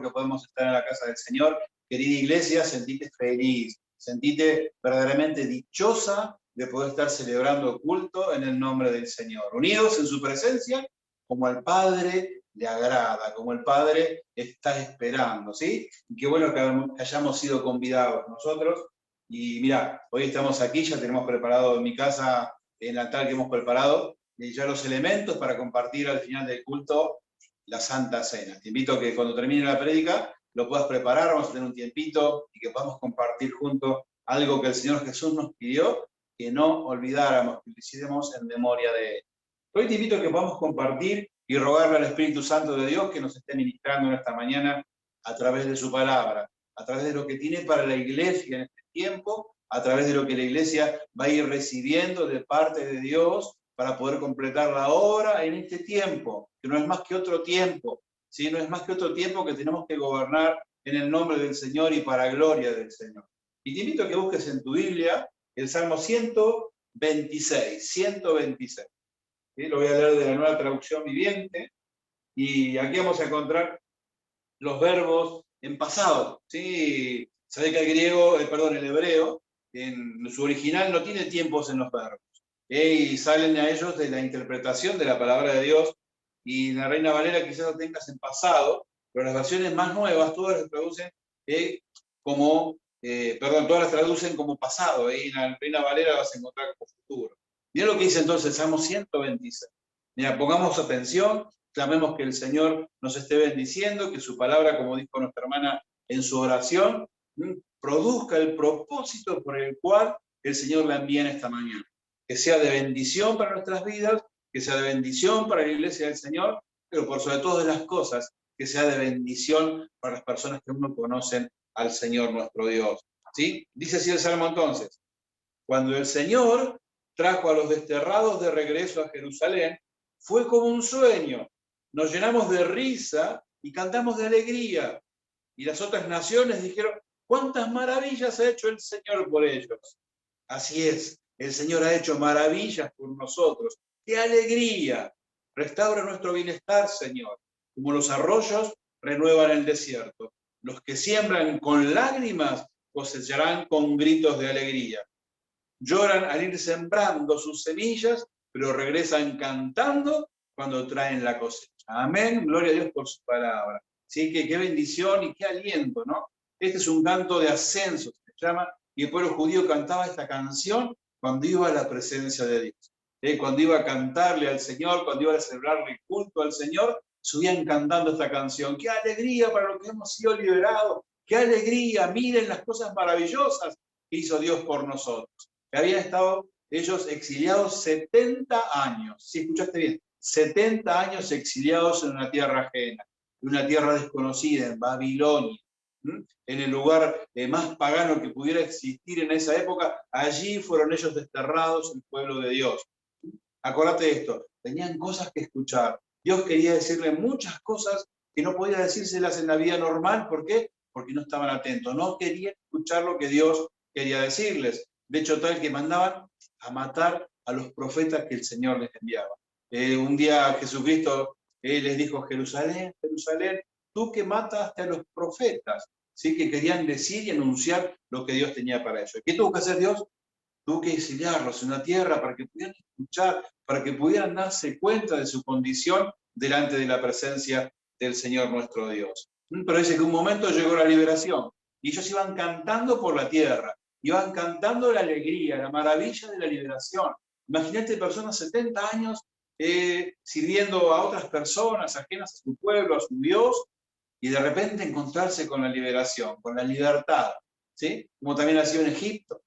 porque podemos estar en la casa del Señor. Querida iglesia, sentite feliz, sentite verdaderamente dichosa de poder estar celebrando culto en el nombre del Señor, unidos en su presencia, como al Padre le agrada, como el Padre está esperando, ¿sí? Y qué bueno que hayamos sido convidados nosotros. Y mira, hoy estamos aquí, ya tenemos preparado en mi casa, en el altar que hemos preparado, ya los elementos para compartir al final del culto la Santa Cena. Te invito a que cuando termine la prédica lo puedas preparar, vamos a tener un tiempito y que podamos compartir juntos algo que el Señor Jesús nos pidió, que no olvidáramos, que lo hiciéramos en memoria de Él. Hoy te invito a que podamos compartir y rogarle al Espíritu Santo de Dios que nos esté ministrando en esta mañana a través de su palabra, a través de lo que tiene para la iglesia en este tiempo, a través de lo que la iglesia va a ir recibiendo de parte de Dios para poder completar la obra en este tiempo, que no es más que otro tiempo, ¿sí? No es más que otro tiempo que tenemos que gobernar en el nombre del Señor y para gloria del Señor. Y te invito a que busques en tu Biblia el Salmo 126, 126. ¿Sí? Lo voy a leer de la Nueva Traducción Viviente, y aquí vamos a encontrar los verbos en pasado, ¿sí? Sabés que el hebreo, en su original no tiene tiempos en los verbos, y salen a ellos de la interpretación de la palabra de Dios, y en la Reina Valera quizás lo tengas en pasado, pero las versiones más nuevas todas las traducen todas las traducen como pasado, y en la Reina Valera vas a encontrar como futuro. Mirá lo que dice entonces el Salmo 126. Mira, pongamos atención, clamemos que el Señor nos esté bendiciendo, que su palabra, como dijo nuestra hermana en su oración, produzca el propósito por el cual el Señor la envía en esta mañana. Que sea de bendición para nuestras vidas, que sea de bendición para la iglesia del Señor, pero por sobre todas las cosas, que sea de bendición para las personas que aún no conocen al Señor nuestro Dios. ¿Sí? Dice así el Salmo entonces: cuando el Señor trajo a los desterrados de regreso a Jerusalén, fue como un sueño. Nos llenamos de risa y cantamos de alegría. Y las otras naciones dijeron: ¿cuántas maravillas ha hecho el Señor por ellos? Así es, el Señor ha hecho maravillas por nosotros. ¡Qué alegría! Restaura nuestro bienestar, Señor. Como los arroyos renuevan el desierto. Los que siembran con lágrimas cosecharán con gritos de alegría. Lloran al ir sembrando sus semillas, pero regresan cantando cuando traen la cosecha. Amén, gloria a Dios por su palabra. ¿Sí? Qué bendición y qué aliento, ¿no? Este es un canto de ascenso, se llama, y el pueblo judío cantaba esta canción cuando iba a la presencia de Dios. Cuando iba a cantarle al Señor, cuando iba a celebrarle culto al Señor, subían cantando esta canción. ¡Qué alegría para los que hemos sido liberados! ¡Qué alegría! Miren las cosas maravillosas que hizo Dios por nosotros. Que habían estado ellos exiliados 70 años, ¿sí? Escuchaste bien, 70 años exiliados en una tierra ajena, en una tierra desconocida, en Babilonia, en el lugar más pagano que pudiera existir en esa época. Allí fueron ellos desterrados, el pueblo de Dios. Acordate de esto, tenían cosas que escuchar. Dios quería decirle muchas cosas que no podía decírselas en la vida normal. ¿Por qué? Porque no estaban atentos, no querían escuchar lo que Dios quería decirles. De hecho, tal que mandaban a matar a los profetas que el Señor les enviaba. Un día Jesucristo les dijo: Jerusalén, Jerusalén, tú que mataste a los profetas, ¿sí? Que querían decir y anunciar lo que Dios tenía para ellos. ¿Qué tuvo que hacer Dios? Tuvo que exiliarlos en una tierra para que pudieran escuchar, para que pudieran darse cuenta de su condición delante de la presencia del Señor nuestro Dios. Pero dice que un momento llegó la liberación y ellos iban cantando por la tierra, iban cantando la alegría, la maravilla de la liberación. Imagínate personas 70 años sirviendo a otras personas ajenas a su pueblo, a su Dios, y de repente encontrarse con la liberación, con la libertad, ¿sí? Como también ha sido en Egipto.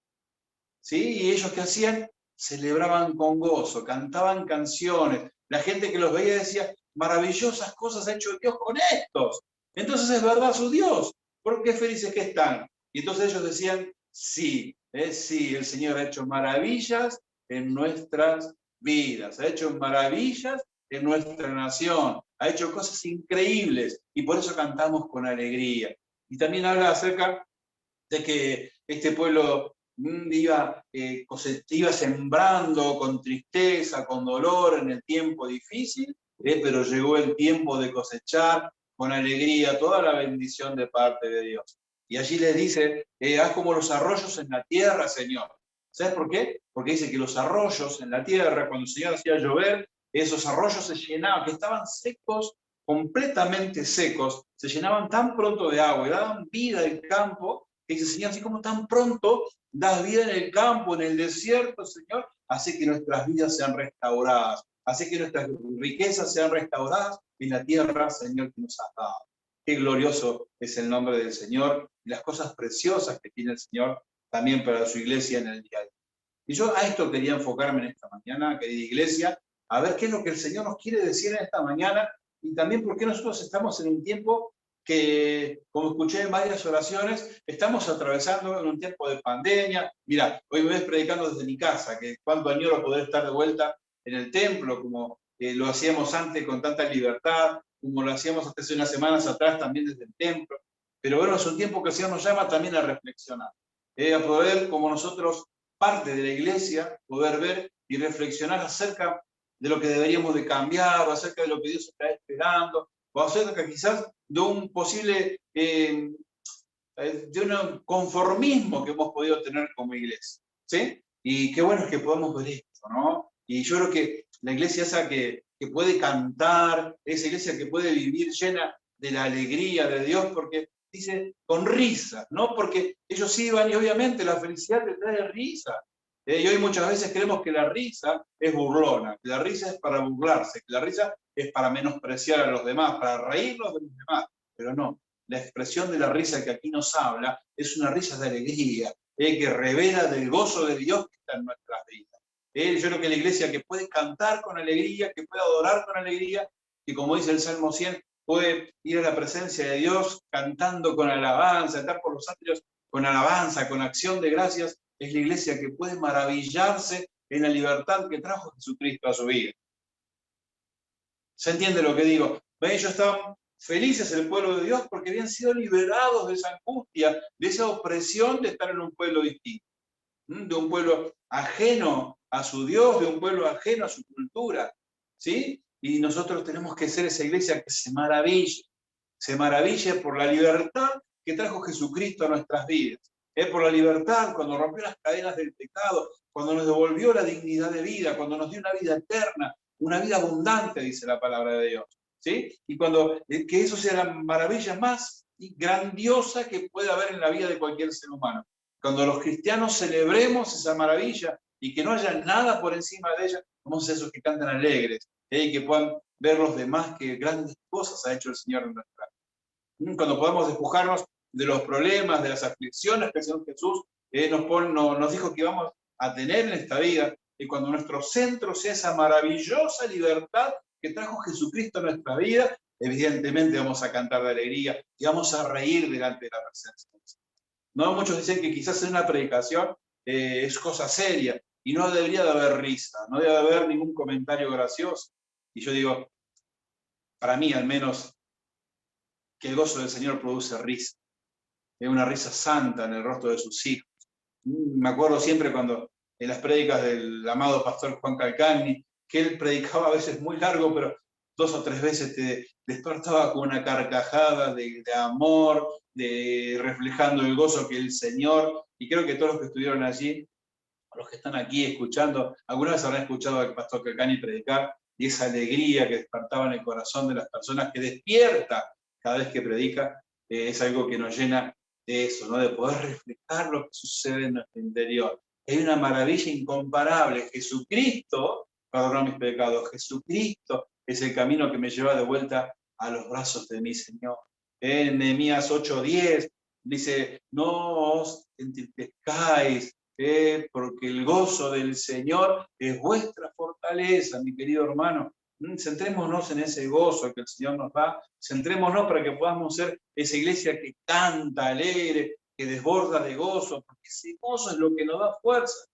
¿Sí? Y ellos, ¿qué hacían? Celebraban con gozo, cantaban canciones. La gente que los veía decía: maravillosas cosas ha hecho Dios con estos. Entonces es verdad su Dios. ¿Por qué felices que están? Y entonces ellos decían: sí, sí, el Señor ha hecho maravillas en nuestras vidas, ha hecho maravillas en nuestra nación, ha hecho cosas increíbles, y por eso cantamos con alegría. Y también habla acerca de que este pueblo iba sembrando con tristeza, con dolor en el tiempo difícil, pero llegó el tiempo de cosechar con alegría toda la bendición de parte de Dios. Y allí les dice, haz como los arroyos en la tierra, Señor. ¿Sabes por qué? Porque dice que los arroyos en la tierra, cuando el Señor hacía llover, esos arroyos se llenaban, que estaban secos, completamente secos, se llenaban tan pronto de agua y daban vida al campo, que dice, Señor, así como tan pronto das vida en el campo, en el desierto, Señor, hace que nuestras vidas sean restauradas, hace que nuestras riquezas sean restauradas en la tierra, Señor, que nos has dado. Qué glorioso es el nombre del Señor y las cosas preciosas que tiene el Señor también para su iglesia en el día de hoy. Y yo a esto quería enfocarme en esta mañana, querida iglesia, a ver qué es lo que el Señor nos quiere decir en esta mañana y también por qué nosotros estamos en un tiempo que, como escuché en varias oraciones, estamos atravesando en un tiempo de pandemia. Mira, hoy me ves predicando desde mi casa, que cuánto añoro poder estar de vuelta en el templo, como lo hacíamos antes con tanta libertad, como lo hacíamos hace unas semanas atrás también desde el templo. Pero bueno, es un tiempo que el Señor nos llama también a reflexionar, a poder, como nosotros, parte de la iglesia, poder ver y reflexionar acerca de lo que deberíamos de cambiar, o acerca de lo que Dios está esperando, o acerca quizás de un posible, de un conformismo que hemos podido tener como iglesia, ¿sí? Y qué bueno es que podamos ver esto, ¿no? Y yo creo que la iglesia esa que puede cantar, esa iglesia que puede vivir llena de la alegría de Dios, porque dice con risa, ¿no? Porque ellos iban y obviamente la felicidad te trae risa. Y hoy muchas veces creemos que la risa es burlona, que la risa es para burlarse, que la risa es para menospreciar a los demás, para reírnos de los demás, pero no. La expresión de la risa que aquí nos habla es una risa de alegría, que revela del gozo de Dios que está en nuestras vidas. Yo creo que la iglesia que puede cantar con alegría, que puede adorar con alegría, que como dice el Salmo 100, puede ir a la presencia de Dios cantando con alabanza, estar por los atrios con alabanza, con acción de gracias, es la iglesia que puede maravillarse en la libertad que trajo Jesucristo a su vida. ¿Se entiende lo que digo? Ellos estaban felices, el pueblo de Dios, porque habían sido liberados de esa angustia, de esa opresión de estar en un pueblo distinto, de un pueblo ajeno a su Dios, de un pueblo ajeno a su cultura, ¿sí? Y nosotros tenemos que ser esa iglesia que se maraville por la libertad que trajo Jesucristo a nuestras vidas, por la libertad cuando rompió las cadenas del pecado, cuando nos devolvió la dignidad de vida, cuando nos dio una vida eterna, una vida abundante, dice la palabra de Dios, ¿sí? Y cuando, que eso sea la maravilla más grandiosa que puede haber en la vida de cualquier ser humano. Cuando los cristianos celebremos esa maravilla y que no haya nada por encima de ella, vamos a ser esos que cantan alegres, y que puedan ver los demás que grandes cosas ha hecho el Señor en nuestra vida. Cuando podamos despojarnos de los problemas, de las aflicciones que el Señor Jesús nos dijo que íbamos a tener en esta vida, y cuando nuestro centro sea esa maravillosa libertad que trajo Jesucristo a nuestra vida, evidentemente vamos a cantar de alegría y vamos a reír delante de la presencia de Dios. No, muchos dicen que quizás en una predicación es cosa seria y no debería de haber risa, no debe haber ningún comentario gracioso. Y yo digo, para mí al menos, que el gozo del Señor produce risa. Es una risa santa en el rostro de sus hijos. Me acuerdo siempre cuando en las prédicas del amado pastor Juan Calcani, que él predicaba a veces muy largo, pero 2 o 3 veces te despertaba con una carcajada de amor, reflejando el gozo que el Señor, y creo que todos los que estuvieron allí, los que están aquí escuchando, alguna vez habrán escuchado al pastor Calcani predicar, y esa alegría que despertaba en el corazón de las personas, que despierta cada vez que predica, es algo que nos llena de eso, ¿no? De poder reflejar lo que sucede en nuestro interior. Hay una maravilla incomparable. Jesucristo perdonó mis pecados. Jesucristo es el camino que me lleva de vuelta a los brazos de mi Señor. En Nehemías 8:10 dice, no os entristezcáis, porque el gozo del Señor es vuestra fortaleza, mi querido hermano. Centrémonos en ese gozo que el Señor nos da, centrémonos para que podamos ser esa iglesia que canta alegre, que desborda de gozo, porque ese gozo es lo que nos da fuerza.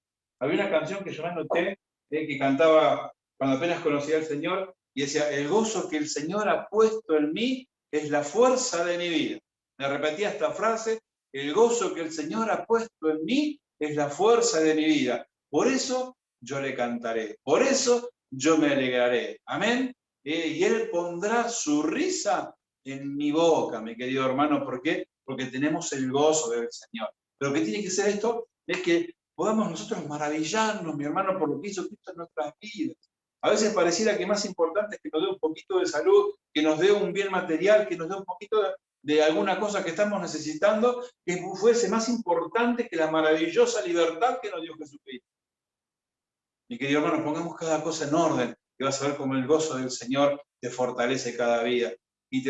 Había una canción que yo anoté, que cantaba cuando apenas conocía al Señor, y decía, el gozo que el Señor ha puesto en mí es la fuerza de mi vida. Me repetía esta frase, el gozo que el Señor ha puesto en mí es la fuerza de mi vida. Por eso yo le cantaré, por eso yo me alegraré. Amén. Y Él pondrá su risa en mi boca, mi querido hermano. ¿Por qué? Porque tenemos el gozo del Señor. Pero ¿qué tiene que ser esto? Es que podamos nosotros maravillarnos, mi hermano, por lo que hizo Cristo en nuestras vidas. A veces pareciera que más importante es que nos dé un poquito de salud, que nos dé un bien material, que nos dé un poquito de alguna cosa que estamos necesitando, que fuese más importante que la maravillosa libertad que nos dio Jesucristo. Mi querido hermano, pongamos cada cosa en orden, y vas a ver cómo el gozo del Señor te fortalece cada día. Y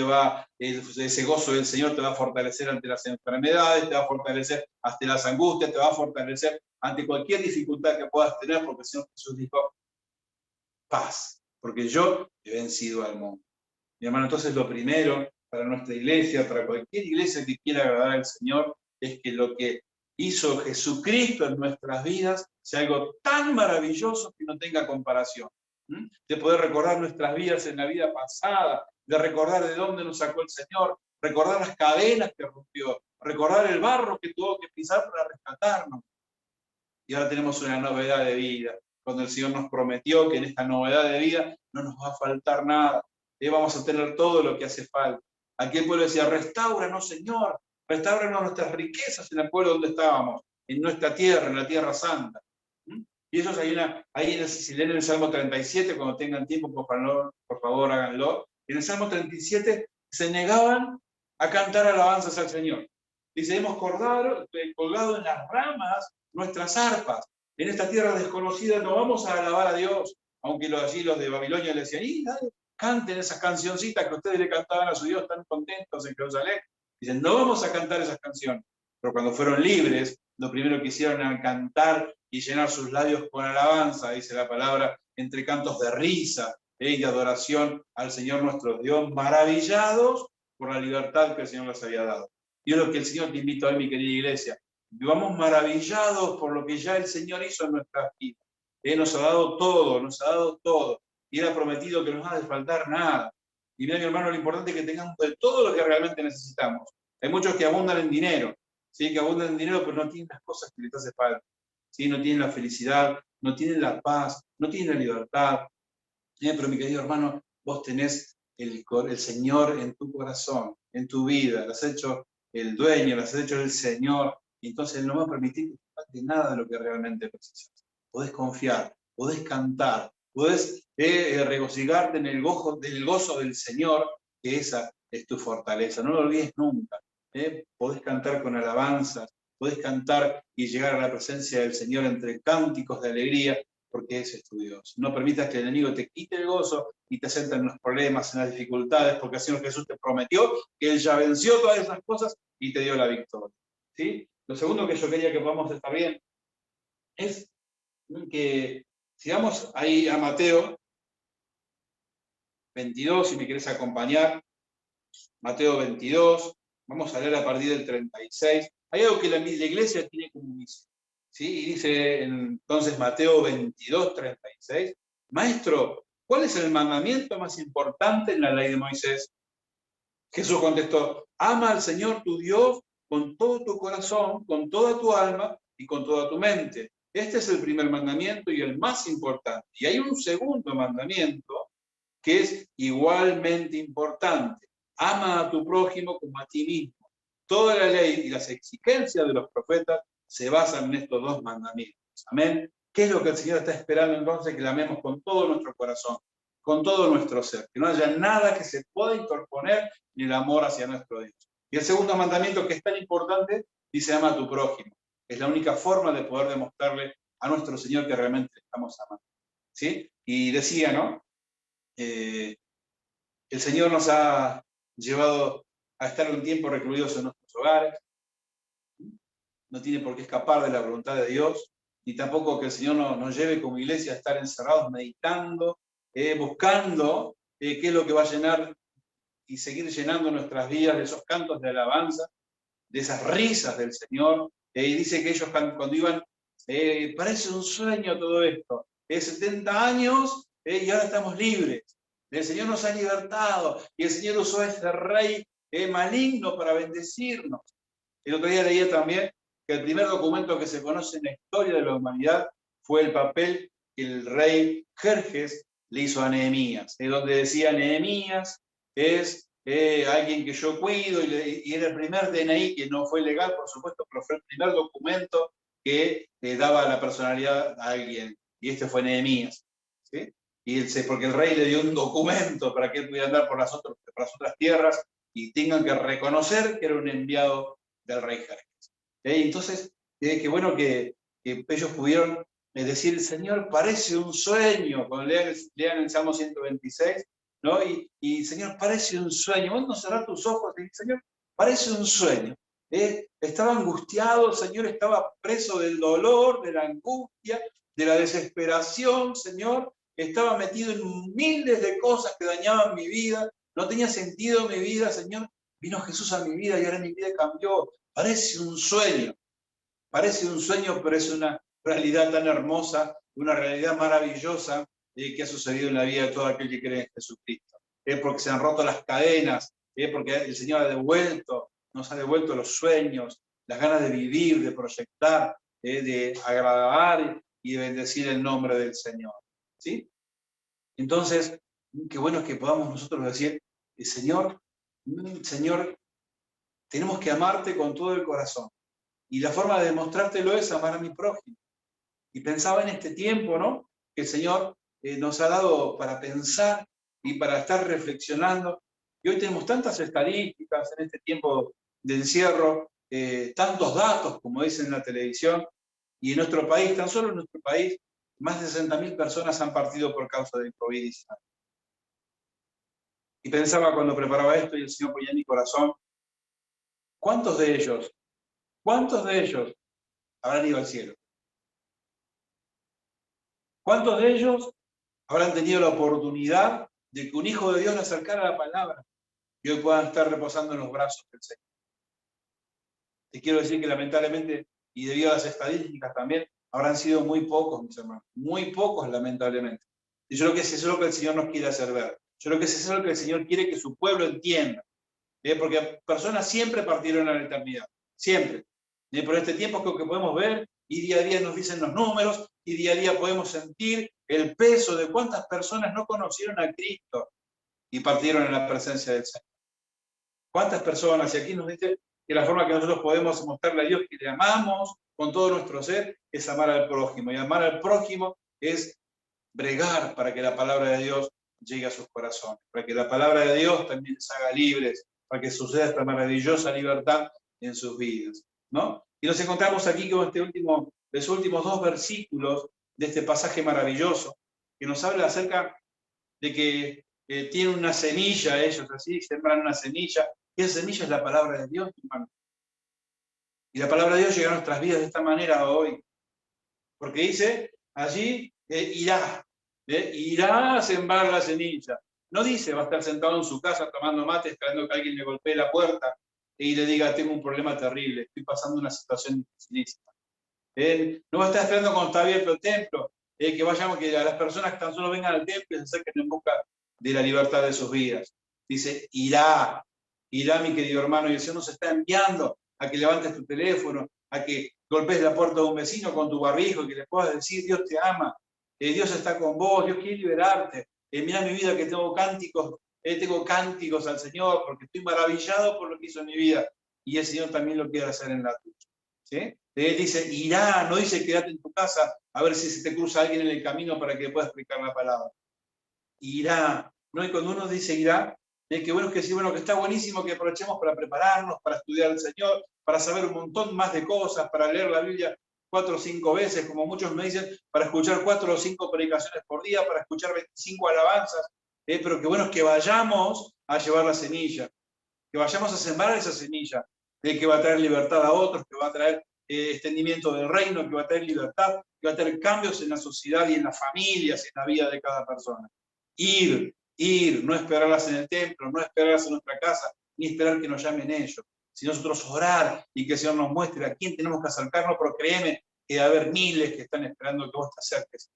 ese gozo del Señor te va a fortalecer ante las enfermedades, te va a fortalecer ante las angustias, te va a fortalecer ante cualquier dificultad que puedas tener, porque el Señor Jesús dijo, paz, porque yo he vencido al mundo. Mi hermano, entonces lo primero para nuestra iglesia, para cualquier iglesia que quiera agradar al Señor, es que lo que hizo Jesucristo en nuestras vidas sea algo tan maravilloso que no tenga comparación. De poder recordar nuestras vidas en la vida pasada, de recordar de dónde nos sacó el Señor, recordar las cadenas que rompió, recordar el barro que tuvo que pisar para rescatarnos. Y ahora tenemos una novedad de vida, cuando el Señor nos prometió que en esta novedad de vida no nos va a faltar nada, vamos a tener todo lo que hace falta. Aquí el pueblo decía, restáuranos, Señor, restáuranos nuestras riquezas en el pueblo donde estábamos, en nuestra tierra, en la tierra santa. Y ellos si leen el Salmo 37, cuando tengan tiempo, por favor háganlo. En el Salmo 37 se negaban a cantar alabanzas al Señor. Dice, hemos colgado en las ramas nuestras arpas. En esta tierra desconocida no vamos a alabar a Dios, aunque allí los de Babilonia le decían, dale, canten esas cancioncitas que ustedes le cantaban a su Dios tan contentos en Jerusalén. Dicen, no vamos a cantar esas canciones. Pero cuando fueron libres, lo primero que hicieron era cantar y llenar sus labios con alabanza, dice la palabra, entre cantos de risa y de adoración al Señor nuestro Dios, maravillados por la libertad que el Señor les había dado. Y es lo que el Señor te invita hoy, mi querida iglesia. Vivamos maravillados por lo que ya el Señor hizo en nuestras vidas. Nos ha dado todo, nos ha dado todo. Y Él ha prometido que no nos ha de faltar nada. Y mira, mi hermano, lo importante es que tengamos de todo lo que realmente necesitamos. Hay muchos que abundan en dinero, ¿sí? Que abundan en dinero, pero no tienen las cosas que les hace falta. ¿Sí? No tienen la felicidad, no tienen la paz, no tienen la libertad. Pero mi querido hermano, vos tenés el Señor en tu corazón, en tu vida. Lo has hecho el dueño, lo has hecho el Señor. Y entonces Él no va a permitir que te falte nada de lo que realmente precisas. Podés confiar, podés cantar, podés regocijarte en el gozo del Señor, que esa es tu fortaleza. No lo olvides nunca. Podés cantar con alabanzas, podés cantar y llegar a la presencia del Señor entre cánticos de alegría, porque ese es tu Dios. No permitas que el enemigo te quite el gozo y te sienta en los problemas, en las dificultades, porque el Señor Jesús te prometió que Él ya venció todas esas cosas y te dio la victoria. ¿Sí? Lo segundo que yo quería que podamos estar bien es que sigamos ahí a Mateo 22, si me querés acompañar. Mateo 22, vamos a leer a partir del 36. Hay algo que la iglesia tiene como misión. ¿Sí? Y dice entonces Mateo 22, 36, Maestro, ¿cuál es el mandamiento más importante en la ley de Moisés? Jesús contestó, ama al Señor tu Dios con todo tu corazón, con toda tu alma y con toda tu mente. Este es el primer mandamiento y el más importante. Y hay un segundo mandamiento que es igualmente importante. Ama a tu prójimo como a ti mismo. Toda la ley y las exigencias de los profetas se basan en estos dos mandamientos. Amén. ¿Qué es lo que el Señor está esperando entonces? Que la amemos con todo nuestro corazón, con todo nuestro ser. Que no haya nada que se pueda interponer en el amor hacia nuestro Dios. Y el segundo mandamiento, que es tan importante, dice ama a tu prójimo. Es la única forma de poder demostrarle a nuestro Señor que realmente le estamos amando. ¿Sí? Y decía, ¿no? El Señor nos ha llevado a estar un tiempo recluidos en nuestros hogares. No tiene por qué escapar de la voluntad de Dios, ni tampoco que el Señor nos lleve como iglesia a estar encerrados meditando, buscando qué es lo que va a llenar y seguir llenando nuestras vidas de esos cantos de alabanza, de esas risas del Señor. Y dice que ellos cuando iban, parece un sueño todo esto, 70 años y ahora estamos libres. El Señor nos ha libertado y el Señor usó a este rey maligno para bendecirnos. El otro día leía también que el primer documento que se conoce en la historia de la humanidad fue el papel que el rey Jerjes le hizo a Nehemías, donde decía Nehemías es alguien que yo cuido, y era el primer DNI que no fue legal, por supuesto, pero fue el primer documento que daba la personalidad a alguien, y este fue Nehemías, ¿sí? Porque el rey le dio un documento para que él pudiera andar por las otras tierras y tengan que reconocer que era un enviado del rey Jerjes. Entonces, qué bueno que ellos pudieron decir, Señor, parece un sueño, cuando lean el Salmo 126, ¿no? Y Señor, parece un sueño. Vos no cerrás tus ojos y Señor, parece un sueño. Estaba angustiado, Señor, estaba preso del dolor, de la angustia, de la desesperación, Señor. Estaba metido en miles de cosas que dañaban mi vida. No tenía sentido mi vida, Señor. Vino Jesús a mi vida y ahora mi vida cambió. Parece un sueño. Parece un sueño, pero es una realidad tan hermosa, una realidad maravillosa que ha sucedido en la vida de todo aquel que cree en Jesucristo. Porque se han roto las cadenas, porque el Señor nos ha devuelto los sueños, las ganas de vivir, de proyectar, de agradar y de bendecir el nombre del Señor. ¿Sí? Entonces, qué bueno es que podamos nosotros decir, Señor, tenemos que amarte con todo el corazón. Y la forma de demostrártelo es amar a mi prójimo. Y pensaba en este tiempo, ¿no? Que el Señor nos ha dado para pensar y para estar reflexionando. Y hoy tenemos tantas estadísticas en este tiempo de encierro, tantos datos, como dicen en la televisión, y en nuestro país, tan solo en nuestro país, más de 60.000 personas han partido por causa del COVID-19. Y pensaba cuando preparaba esto y el Señor ponía en mi corazón, ¿cuántos de ellos habrán ido al cielo? ¿Cuántos de ellos habrán tenido la oportunidad de que un hijo de Dios le acercara la palabra y hoy puedan estar reposando en los brazos del Señor? Te quiero decir que lamentablemente, y debido a las estadísticas también, habrán sido muy pocos, mis hermanos, muy pocos lamentablemente. Y yo creo que eso es lo que el Señor nos quiere hacer ver. Yo creo que eso es lo que el Señor quiere que su pueblo entienda. Porque personas siempre partieron a la eternidad, siempre. Por este tiempo creo que podemos ver, y día a día nos dicen los números, y día a día podemos sentir el peso de cuántas personas no conocieron a Cristo y partieron en la presencia del Señor. ¿Cuántas personas? Y aquí nos dice que la forma que nosotros podemos mostrarle a Dios que le amamos con todo nuestro ser es amar al prójimo. Y amar al prójimo es bregar para que la palabra de Dios llegue a sus corazones, para que la palabra de Dios también les haga libres, para que suceda esta maravillosa libertad en sus vidas, ¿no? Y nos encontramos aquí con los últimos 2 versículos de este pasaje maravilloso, que nos habla acerca de que tienen una semilla ellos, así, sembran una semilla, y esa semilla es la palabra de Dios, hermano. Y la palabra de Dios llega a nuestras vidas de esta manera hoy, porque dice allí, irá a sembrar la semilla. No dice, va a estar sentado en su casa tomando mate, esperando que alguien le golpee la puerta y le diga, tengo un problema terrible, estoy pasando una situación dificilísima. No va a estar esperando cuando está abierto el templo, que vayamos, que a las personas que tan solo vengan al templo y se acerquen en busca de la libertad de sus vidas. Dice, irá, mi querido hermano, y el Señor nos está enviando a que levantes tu teléfono, a que golpees la puerta de un vecino con tu barbijo, que le puedas decir, Dios te ama, Dios está con vos, Dios quiere liberarte. Mirá mi vida que tengo cánticos al Señor, porque estoy maravillado por lo que hizo en mi vida, y el Señor también lo quiere hacer en la tuya. ¿Sí? Él dice, irá, no dice quédate en tu casa a ver si se te cruza alguien en el camino para que puedas explicar la palabra. Irá, ¿no? Y cuando uno dice irá, que bueno que sí, bueno, que está buenísimo que aprovechemos para prepararnos, para estudiar al Señor, para saber un montón más de cosas, para leer la Biblia 4 o 5 veces, como muchos me dicen, para escuchar 4 o 5 predicaciones por día, para escuchar 25 alabanzas, pero que bueno es que vayamos a llevar la semilla, que vayamos a sembrar esa semilla, que va a traer libertad a otros, que va a traer extendimiento del reino, que va a traer libertad, que va a traer cambios en la sociedad y en las familias, en la vida de cada persona. Ir, no esperarlas en el templo, no esperarlas en nuestra casa, ni esperar que nos llamen ellos, sino nosotros orar y que el Señor nos muestre a quién tenemos que acercarnos, pero créeme que va a haber miles que están esperando que vos te acerques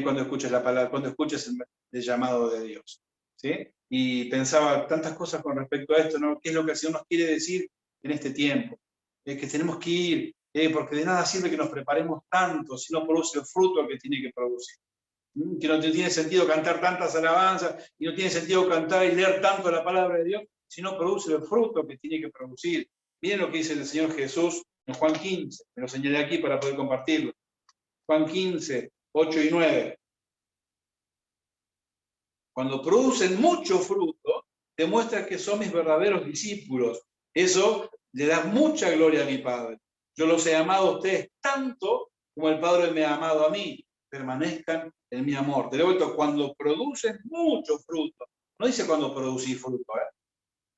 cuando escuches la palabra, cuando escuches el llamado de Dios. ¿Sí? Y pensaba tantas cosas con respecto a esto, ¿no? ¿Qué es lo que el Señor nos quiere decir en este tiempo? Que tenemos que ir, porque de nada sirve que nos preparemos tanto si no produce el fruto que tiene que producir. Que no tiene sentido cantar tantas alabanzas, y no tiene sentido cantar y leer tanto la palabra de Dios, si no produce el fruto que tiene que producir. Miren lo que dice el Señor Jesús en Juan 15, me lo señalé aquí para poder compartirlo. Juan 15, 8 y 9. Cuando producen mucho fruto, demuestra que son mis verdaderos discípulos. Eso le da mucha gloria a mi Padre. Yo los he amado a ustedes tanto como el Padre me ha amado a mí. Permanezcan en mi amor. De vuelta, cuando producen mucho fruto. No dice cuando producís fruto,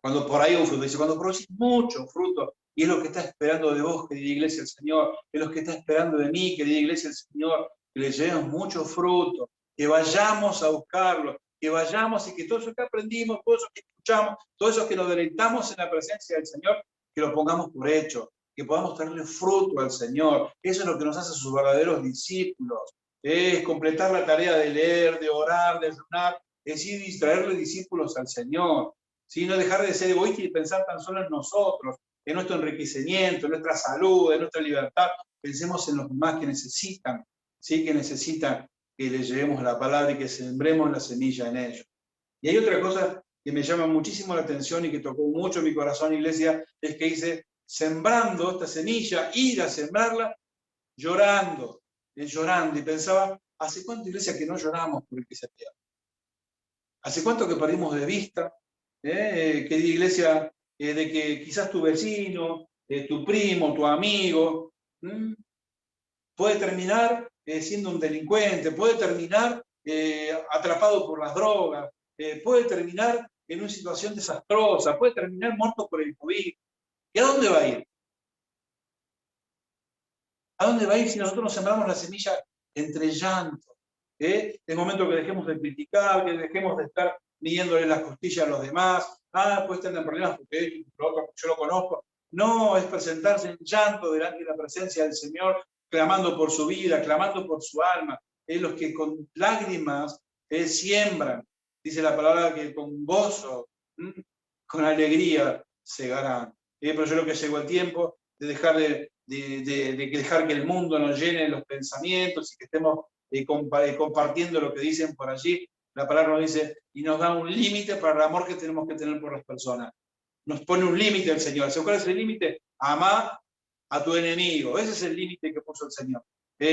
cuando por ahí un fruto. Dice cuando producís mucho fruto. Y es lo que está esperando de vos, querida iglesia, el Señor. Es lo que está esperando de mí, querida iglesia, el Señor. Que le llevemos mucho fruto. Que vayamos a buscarlo. Que vayamos y que todo eso que aprendimos, todo eso que escuchamos, todo eso que nos deleitamos en la presencia del Señor, que lo pongamos por hecho, que podamos traerle fruto al Señor. Eso es lo que nos hace sus verdaderos discípulos. Es completar la tarea de leer, de orar, de ayunar, es decir, distraerle discípulos al Señor. ¿Sí? No dejar de ser egoísta y pensar tan solo en nosotros, en nuestro enriquecimiento, en nuestra salud, en nuestra libertad. Pensemos en los demás que necesitan, ¿sí? Que necesitan que les llevemos la palabra y que sembremos la semilla en ellos. Y hay otra cosa que me llama muchísimo la atención y que tocó mucho mi corazón, iglesia, es que dice, sembrando esta semilla, ir a sembrarla, llorando, llorando. Y pensaba, ¿hace cuánto, iglesia, que no lloramos por el que se pierde? ¿Hace cuánto que perdimos de vista, querida iglesia, de que quizás tu vecino, tu primo, tu amigo, puede terminar siendo un delincuente, puede terminar atrapado por las drogas, puede terminar en una situación desastrosa, puede terminar muerto por el COVID? ¿Y a dónde va a ir? ¿A dónde va a ir si nosotros nos sembramos la semilla entre llanto? Es momento que dejemos de criticar, que dejemos de estar midiéndole las costillas a los demás. Pues están en problemas porque yo lo conozco. No, es presentarse en llanto delante de la presencia del Señor, clamando por su vida, clamando por su alma. Es los que con lágrimas siembran. Dice la palabra que con gozo, con alegría segarán. Pero yo creo que llegó el tiempo de dejar dejar que el mundo nos llene los pensamientos y que estemos compartiendo lo que dicen por allí. La palabra nos dice, y nos da un límite para el amor que tenemos que tener por las personas. Nos pone un límite el Señor. ¿Cuál es el límite? Amá a tu enemigo. Ese es el límite que puso el Señor.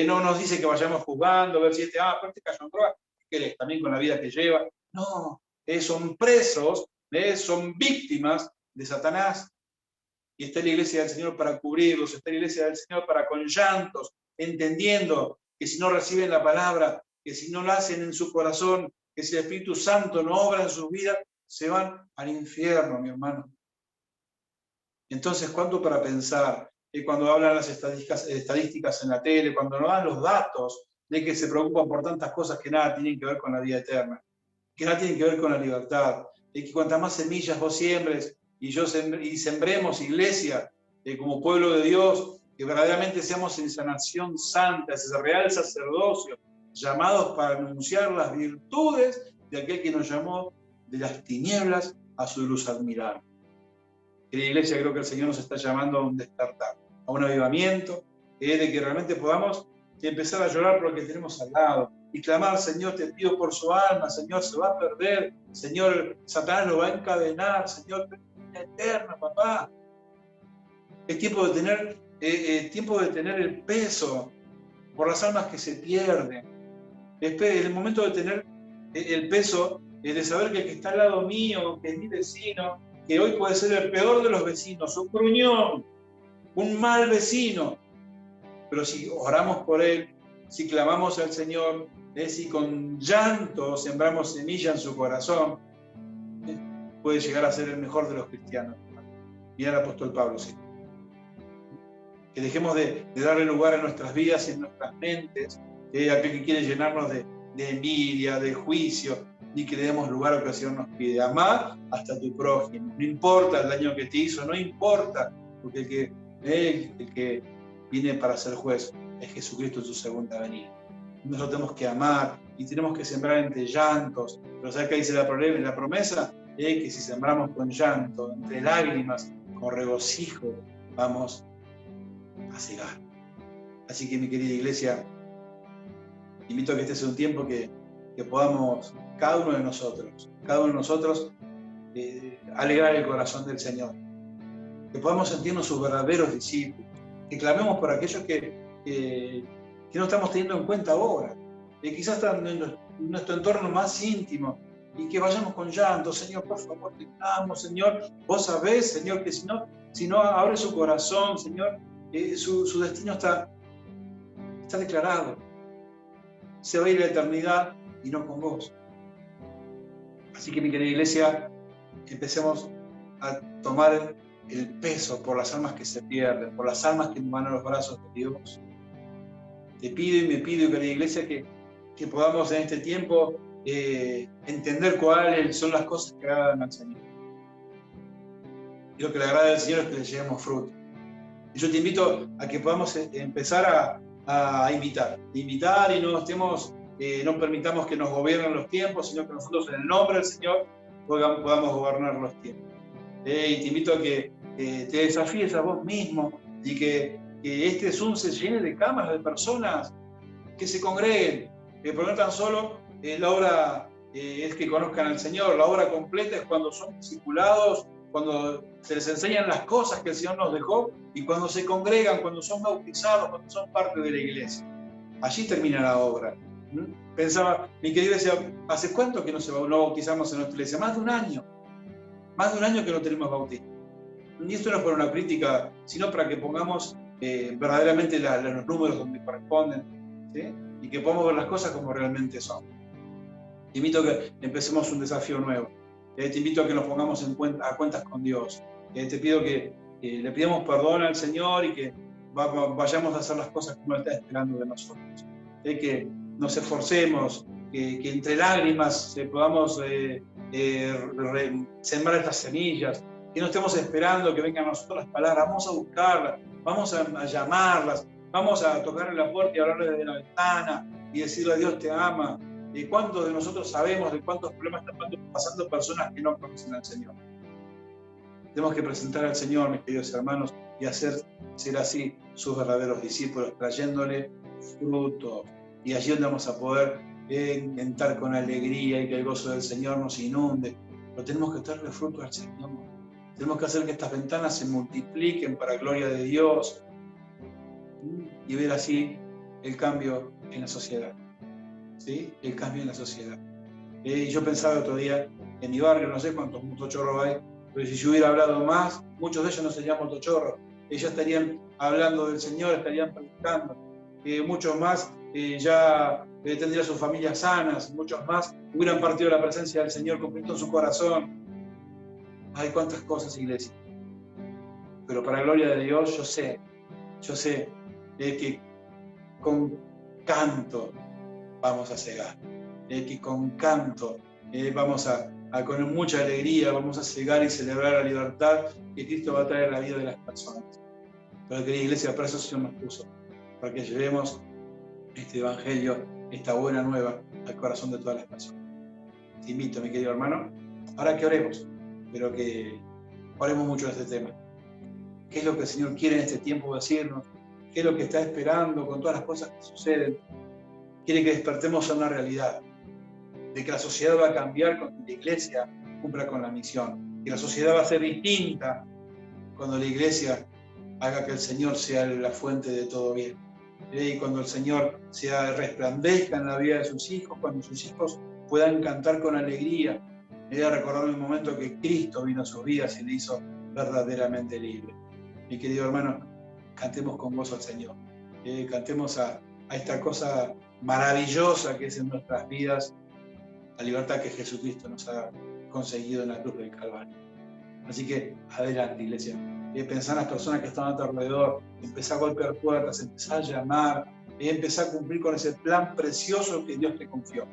No nos dice que vayamos juzgando, a ver si pero este cayó en droga, ¿qué eres? También con la vida que lleva. No, son presos, son víctimas de Satanás. Y está la iglesia del Señor para cubrirlos, está la iglesia del Señor para con llantos, entendiendo que si no reciben la palabra, que si no la hacen en su corazón, que si el Espíritu Santo no obra en sus vidas, se van al infierno, mi hermano. Entonces, ¿cuánto para pensar? Cuando hablan las estadísticas en la tele, cuando nos dan los datos de que se preocupan por tantas cosas que nada tienen que ver con la vida eterna, que nada tienen que ver con la libertad, y que cuantas más semillas vos siembres, y sembremos, iglesia, como pueblo de Dios, que verdaderamente seamos esa nación santa, ese real sacerdocio, llamados para anunciar las virtudes de aquel que nos llamó de las tinieblas a su luz admirable. Querida iglesia, creo que el Señor nos está llamando a un despertar, a un avivamiento, de que realmente podamos empezar a llorar por lo que tenemos al lado y clamar, Señor, te pido por su alma, Señor, se va a perder, Señor, Satanás lo va a encadenar, Señor, eterna, papá. Es tiempo de tener el peso por las almas que se pierden. Es el momento de tener el peso de saber que el que está al lado mío, que es mi vecino, que hoy puede ser el peor de los vecinos, un gruñón, un mal vecino, pero si oramos por él, si clamamos al Señor, si con llanto sembramos semilla en su corazón, puede llegar a ser el mejor de los cristianos. Mira el apóstol Pablo, sí. Que dejemos de darle lugar a nuestras vidas y en nuestras mentes, aquel que quiere llenarnos de envidia, de juicio, ni que le demos lugar a lo que el Señor nos pide. Amar hasta tu prójimo. No importa el daño que te hizo, no importa, porque el que viene para ser juez es Jesucristo en su segunda venida. Nosotros tenemos que amar y tenemos que sembrar entre llantos. Pero ¿sabes qué dice la promesa? Que si sembramos con llanto, entre lágrimas, con regocijo, vamos a cegar. Así que, mi querida iglesia, invito a que este sea un tiempo que podamos, cada uno de nosotros, alegrar el corazón del Señor. Que podamos sentirnos sus verdaderos discípulos. Que clamemos por aquellos que no estamos teniendo en cuenta ahora. Quizás están en nuestro entorno más íntimo. Y que vayamos con llanto. Señor, por favor, te clamo, Señor. Vos sabés, Señor, que si no abre su corazón, Señor, su destino está declarado. Se va a ir a la eternidad y no con vos. Así que, mi querida iglesia, empecemos a tomar el peso por las almas que se pierden, por las almas que van a los brazos de Dios. Te pido y me pido, querida iglesia, que podamos en este tiempo entender cuáles son las cosas que agradan al Señor. Y lo que le agrada al Señor es que le llevemos fruto. Y yo te invito a que podamos empezar a imitar y no permitamos que nos gobiernen los tiempos, sino que nosotros en el nombre del Señor podamos gobernar los tiempos. Y te invito a que te desafíes a vos mismo y que este Zoom se llene de cámaras de personas que se congreguen, porque no tan solo la obra es que conozcan al Señor, la obra completa es cuando son discipulados, cuando se les enseñan las cosas que el Señor nos dejó y cuando se congregan, cuando son bautizados, cuando son parte de la iglesia. Allí termina la obra. Pensaba, mi querida iglesia, ¿hace cuánto que no bautizamos en nuestra iglesia? Más de un año. Más de un año que no tenemos bautismo. Y esto no es por una crítica, sino para que pongamos verdaderamente los números donde corresponden, ¿sí? Y que podamos ver las cosas como realmente son. Te invito a que empecemos un desafío nuevo. Te invito a que nos pongamos a cuentas con Dios. Te pido que le pidamos perdón al Señor y que vayamos a hacer las cosas como Él está esperando de nosotros. Que nos esforcemos, que entre lágrimas podamos sembrar estas semillas, que no estemos esperando que vengan a nosotros las palabras, vamos a buscarlas, vamos a llamarlas, vamos a tocarle la puerta y hablarle desde la ventana y decirle a Dios te ama. ¿Cuántos de nosotros sabemos de cuántos problemas están pasando personas que no conocen al Señor? Tenemos que presentar al Señor, mis queridos hermanos, y ser así sus verdaderos discípulos, trayéndole fruto. Y allí donde vamos a poder entrar con alegría y que el gozo del Señor nos inunde. Pero tenemos que darle fruto al Señor. Tenemos que hacer que estas ventanas se multipliquen para gloria de Dios y ver así el cambio en la sociedad. ¿Sí? El cambio en la sociedad. Yo pensaba otro día, en mi barrio, no sé cuántos motochorros hay, pero si yo hubiera hablado más, muchos de ellos no serían motochorros. Ellos estarían hablando del Señor, estarían predicando. Muchos más ya tendrían sus familias sanas, muchos más hubieran partido la presencia del Señor completo en su corazón. Hay cuántas cosas, iglesia. Pero para gloria de Dios, yo sé que con canto vamos a cegar, que con canto vamos con mucha alegría vamos a cegar y celebrar la libertad que Cristo va a traer a la vida de las personas. Pero querida iglesia, para eso el Señor nos puso, para que llevemos este evangelio, esta buena nueva al corazón de todas las personas. Te invito, mi querido hermano, ahora que oremos, pero que oremos mucho de este tema. ¿Qué es lo que el Señor quiere en este tiempo decirnos? ¿Qué es lo que está esperando con todas las cosas que suceden? Quiere que despertemos a una realidad, de que la sociedad va a cambiar cuando la iglesia cumpla con la misión, que la sociedad va a ser distinta cuando la iglesia haga que el Señor sea la fuente de todo bien. Y cuando el Señor resplandezca en la vida de sus hijos, cuando sus hijos puedan cantar con alegría. He recordado el momento que Cristo vino a sus vidas y le hizo verdaderamente libre. Mi querido hermano, cantemos con gozo al Señor. Cantemos a esta cosa maravillosa que es en nuestras vidas, la libertad que Jesucristo nos ha conseguido en la cruz del Calvario. Así que adelante, iglesia. Pensá en las personas que están a tu alrededor, empezá a golpear puertas, empezá a llamar, empezá a cumplir con ese plan precioso que Dios te confió.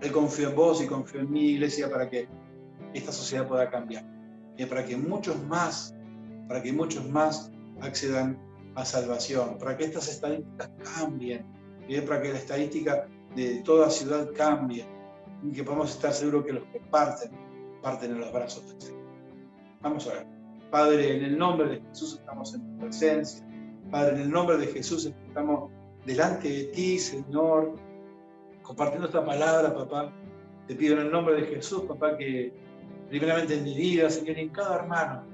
Él confió en vos y confió en mi iglesia para que esta sociedad pueda cambiar. Para que muchos más accedan a salvación, para que estas estadísticas cambien, para que la estadística de toda ciudad cambie, y que podamos estar seguros que los que parten en los brazos del Señor. Vamos a ver. Padre, en el nombre de Jesús estamos en tu presencia. Padre, en el nombre de Jesús estamos delante de ti, Señor, compartiendo esta palabra, papá. Te pido en el nombre de Jesús, papá, que primeramente en mi vida, Señor, y en cada hermano,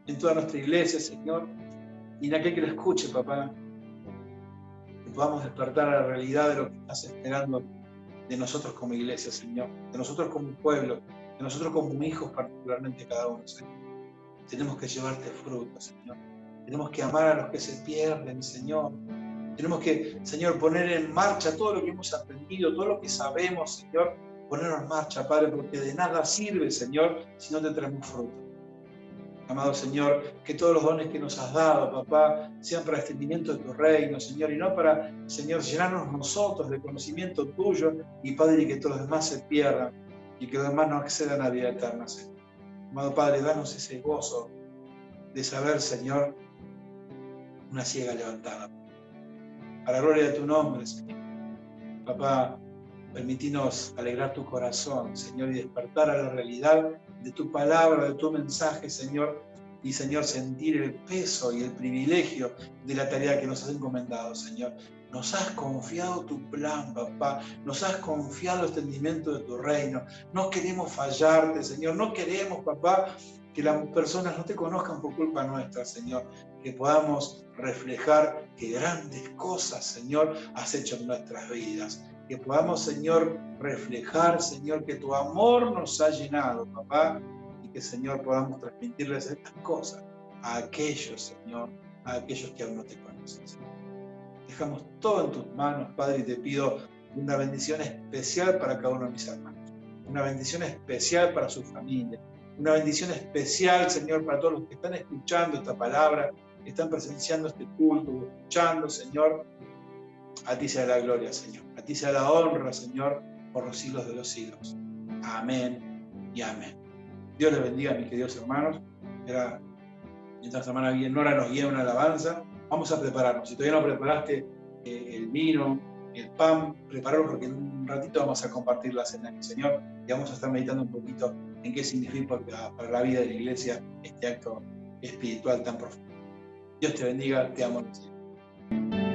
en toda nuestra iglesia, Señor, y en aquel que lo escuche, papá, que podamos despertar a la realidad de lo que estás esperando de nosotros como iglesia, Señor, de nosotros como pueblo, de nosotros como hijos, particularmente cada uno, Señor. Tenemos que llevarte fruto, Señor. Tenemos que amar a los que se pierden, Señor. Tenemos que, Señor, poner en marcha todo lo que hemos aprendido, todo lo que sabemos, Señor, ponerlo en marcha, Padre, porque de nada sirve, Señor, si no te traemos fruto. Amado Señor, que todos los dones que nos has dado, papá, sean para extendimiento de tu reino, Señor, y no para, Señor, llenarnos nosotros de conocimiento tuyo, y Padre, y que todos los demás se pierdan, y que los demás no accedan a la vida eterna, Señor. Amado Padre, danos ese gozo de saber, Señor, una ciega levantada. Para la gloria de tu nombre, Señor. Papá, permítinos alegrar tu corazón, Señor, y despertar a la realidad de tu palabra, de tu mensaje, Señor, y, Señor, sentir el peso y el privilegio de la tarea que nos has encomendado, Señor. Nos has confiado tu plan, papá, nos has confiado el extendimiento de tu reino. No queremos fallarte, Señor, no queremos, papá, que las personas no te conozcan por culpa nuestra, Señor, que podamos reflejar que grandes cosas, Señor, has hecho en nuestras vidas. Que podamos, Señor, reflejar, Señor, que tu amor nos ha llenado, papá, y que, Señor, podamos transmitirles estas cosas a aquellos, Señor, a aquellos que aún no te conocen, Señor. Dejamos todo en tus manos, Padre, y te pido una bendición especial para cada uno de mis hermanos, una bendición especial para su familia, una bendición especial, Señor, para todos los que están escuchando esta palabra, que están presenciando este culto, escuchando, Señor. A ti sea la gloria, Señor. A ti sea la honra, Señor, por los siglos de los siglos. Amén y amén. Dios les bendiga, mis queridos hermanos. Mientras la hermana Nora nos guía una alabanza, vamos a prepararnos. Si todavía no preparaste el vino, el pan, prepáralo porque en un ratito vamos a compartir la cena del Señor y vamos a estar meditando un poquito en qué significa para la vida de la iglesia este acto espiritual tan profundo. Dios te bendiga, te amo, Señor.